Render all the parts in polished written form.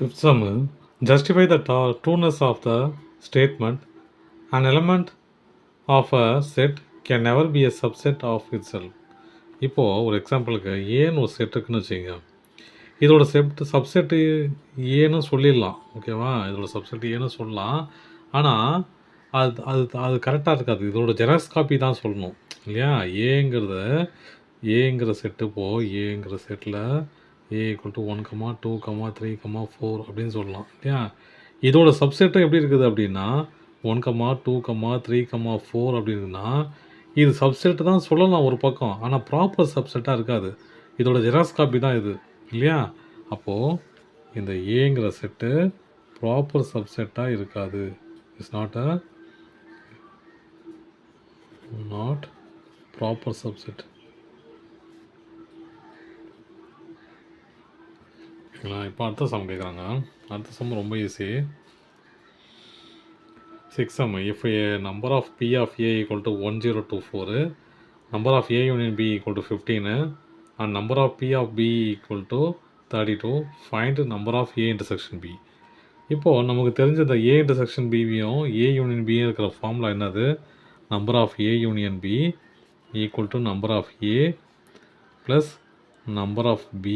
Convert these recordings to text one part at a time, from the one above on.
Fifth sum, justify the trueness of the statement. An element of a set can never be a subset of itself. இப்போது ஒரு எக்ஸாம்பிளுக்கு ஏன்னு ஒரு set இருக்குன்னு வச்சுங்க. இதோட சப்செட்டு ஏன்னு சொல்லிடலாம். ஓகேவா? இதோட சப்செட் ஏன்னு சொல்லலாம். ஆனால் அது அது அது கரெக்டாக இருக்காது. இதோட ஜெராக்ஸ் காப்பி தான் சொல்லணும் இல்லையா? ஏங்கிற செட்டு ஏங்கிற செட்டில் ஏ ஈக்குவல் டு 1, 2, 3, 4 அப்படின்னு சொல்லலாம் இல்லையா? இதோட சப்செட்டும் எப்படி இருக்குது அப்படின்னா 1, 2, 3, 4 அப்படின்னா இது சப்செட் தான் சொல்லலாம் ஒரு பக்கம். ஆனால் ப்ராப்பர் சப்செட்டாக இருக்காது. இதோட ஜெராக்ஸ் காப்பி தான் இது இல்லையா? அப்போது இந்த ஏங்கிற செட்டு ப்ராப்பர் சப்செட்டாக இருக்காது. It's not proper subset. ஓகேங்களா? இப்போ அடுத்த சம் கேட்குறாங்க. அடுத்த சம் ரொம்ப easy. 6 sum. If a number of P of A equal to 1024, number of A union B equal to 15, and number of P of B equal to 32, find number of A intersection B. இப்போது நமக்கு தெரிஞ்ச இந்த A intersection Bயும் A union B இருக்கிற formula என்னது? Number of A union B equal to number of A plus number of B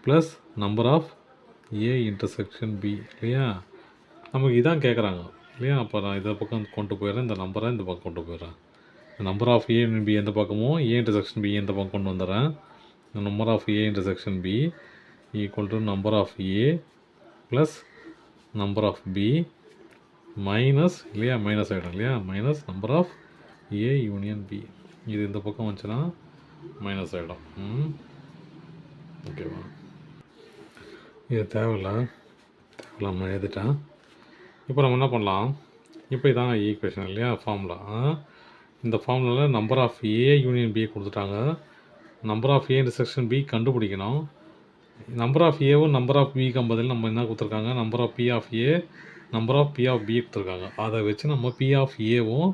plus number of A intersection B இல்லையா? நமக்கு இதான் கேட்குறாங்க இல்லையா? அப்போ நான் இதை பக்கம் கொண்டு போயிடுறேன், இந்த நம்பரை இந்த பக்கம் கொண்டு போயிடுறேன். நம்பர் ஆஃப் ஏ பி எந்த பக்கமும் ஏ இன்டர்செக்ஷன் பி எந்த பக்கம் கொண்டு வந்துடுறேன். Number of A intersection B equal to number of A plus number of B minus இல்லையா? மைனஸ் ஆகிடும் இல்லையா? Minus number of A union B. இது இந்த பக்கம் வந்துச்சுன்னா மைனஸ் ஆகிடும். ஓகேவா? இது தேவையில்லாமல் எழுதிட்டேன். இப்போ நம்ம என்ன பண்ணலாம்? இப்போ இதான் ஈக்குவேஷன் இல்லையா? ஃபார்முலா. இந்த ஃபார்முலாவில் number of A union B கொடுத்துட்டாங்க. Number of A intersection B கண்டுபிடிக்கணும். நம்பர் ஆஃப் ஏவும் நம்பர் ஆஃப் பிக்கு பதில் நம்ம என்ன கொடுத்துருக்காங்க? Number of B of A, number of B of B கொடுத்துருக்காங்க. அதை வச்சு நம்ம பி ஆஃப் ஏவும்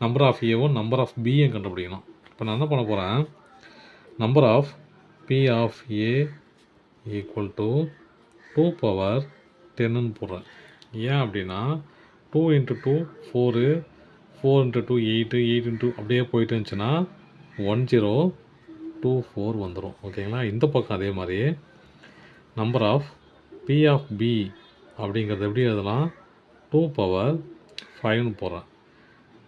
நம்பர் ஆஃப் ஏவும் நம்பர் ஆஃப் பியும் கண்டுபிடிக்கணும். இப்போ நான் என்ன பண்ண போகிறேன்? Number of B of A equal to 2 power 10ன்னு போடுறேன். ஏன் அப்படின்னா 2 × 2 4, 4 × 2 8, 8 × அப்படியே போயிட்டு இருந்துச்சுன்னா 1024 வந்துடும். ஓகேங்களா? இந்த பக்கம் அதே மாதிரி number of B of B அப்படிங்கிறது எப்படி எழுதலாம்? 2 power 5ன்னு போடுறேன்.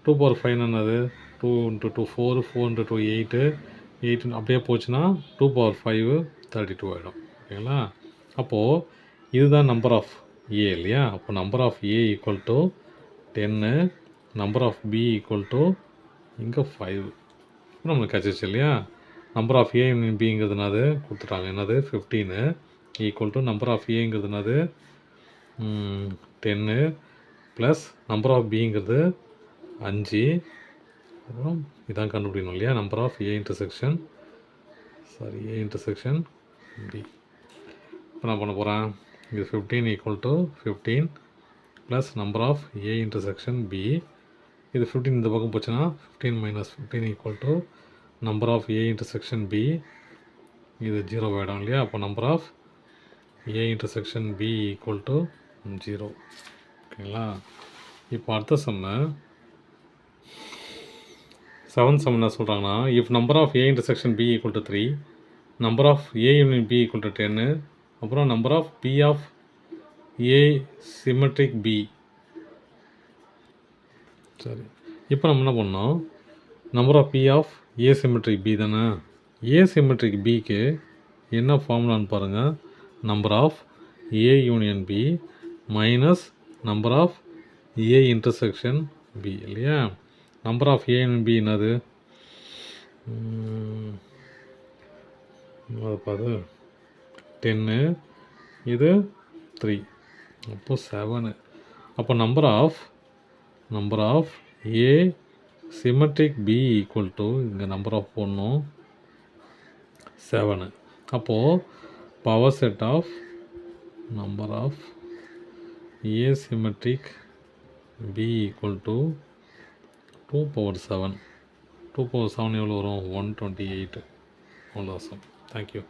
2 power 5 என்னது? 2 × 2 4, 4 × 2 8, 8 அப்படியே போச்சுன்னா 2 power 5 32 ஆகிடும். ஓகேங்களா? அப்போது இதுதான் நம்பர் ஆஃப் ஏ இல்லையா? அப்போ number of A equal to 10, number of B equal to இங்கே 5. நம்மளுக்கு கிடச்சிச்சு இல்லையா? நம்பர் ஆஃப் ஏ பிங்கிறது என்னது கொடுத்துட்டாங்க? என்னது? 15 ஈக்குவல் டு நம்பர் ஆஃப் ஏங்கிறது என்னது? 10 ப்ளஸ் நம்பர் ஆஃப் பிங்கிறது 5. அப்புறம் இதான் கண்டுபிடிக்கணும் இல்லையா? Number of A intersection B. இப்போ நான் பண்ண போகிறேன். இது 15 equal to 15 plus number of A intersection B. இது 15 இந்த பக்கம் போச்சுன்னா 15 minus 15 equal to number of A intersection B. இது 0 ஆகிடும் இல்லையா? அப்போ number of A intersection B equal to 0. ஓகேங்களா? இப்போ அடுத்த சம்மு 7th சம் என்ன சொல்கிறாங்கன்னா, if number of A intersection B equal to 3, number of A union B equal to 10, அப்புறம் number of B of A symmetric B. சரி, இப்போ நம்ம என்ன பண்ணோம்? Number of B of A symmetric B தானே? A symmetric பிக்கு என்ன ஃபார்முலான்னு பாருங்கள். Number of A union B minus number of A intersection B இல்லையா? Number of A union B என்னது? அது 10, இது 3, அப்போ 7. அப்போ number of A symmetric B equal to இங்கே நம்பர் ஆஃப் போடணும் 7. அப்போது power set of number of A symmetric B equal to 2 power 7. 2 power 7 எவ்வளோ வரும்? 128. அவ்வளோ. தேங்க்யூ.